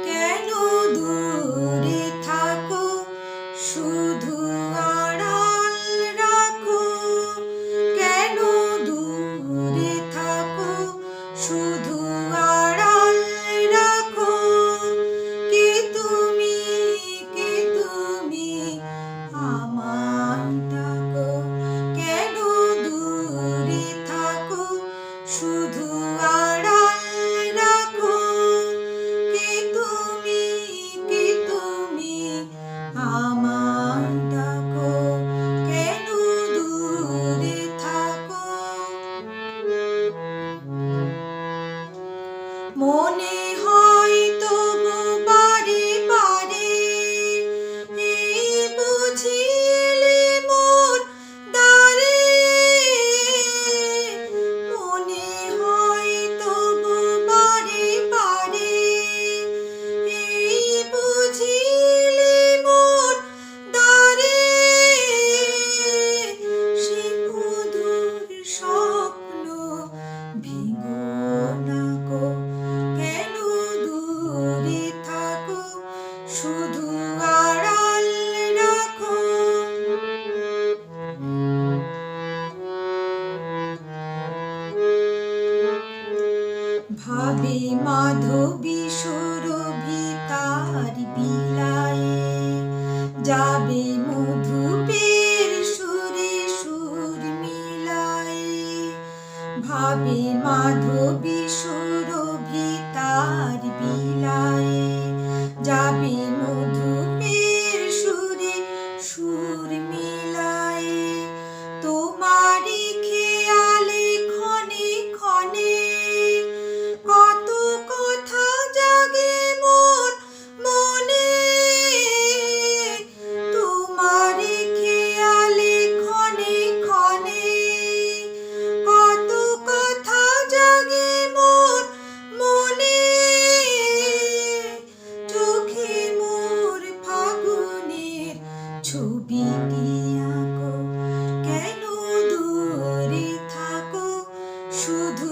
কেন দূরে থাকো শুধু আড়াল রাখো, কেন দূরে থাকো শুধু আড়াল রাখো, কে তুমি আমায় ডাকো, কেন দূরে থাকো শুধু আড়াল রাখো, কে তুমি আমায় ডাকো, কেন দূরে থাকো। মনে হয় তবু বারে বারে এই বুঝি এলে মোর দ্বারে, মনে হয় তবু বারে বারে এই বুঝি এলে মোর দ্বারে, সে মধুর স্বপ্ন ভিগো না গো, কেন দূরে থাকো শুধু আড়াল রাখো। ভাবে মাধবী সুরভি তার বিলায়ে, যাবে মধুপের সুরে সুর মিলায়ে, ভাবে মাধবী সুরভি তার বিলায়ে, যাবে মধুপের সুরে সুর মিলায়ে, তোমারই খেয়ালে ক্ষণে ক্ষণে কত কথা জাগে মোর মনে, তোমারই খেয়ালে ক্ষণে ক্ষণে কত কথা জাগে মোর মনে, চোখে মোর ফাগুনের ছবিটি আঁকো, কেন দূরে থাকো শুধু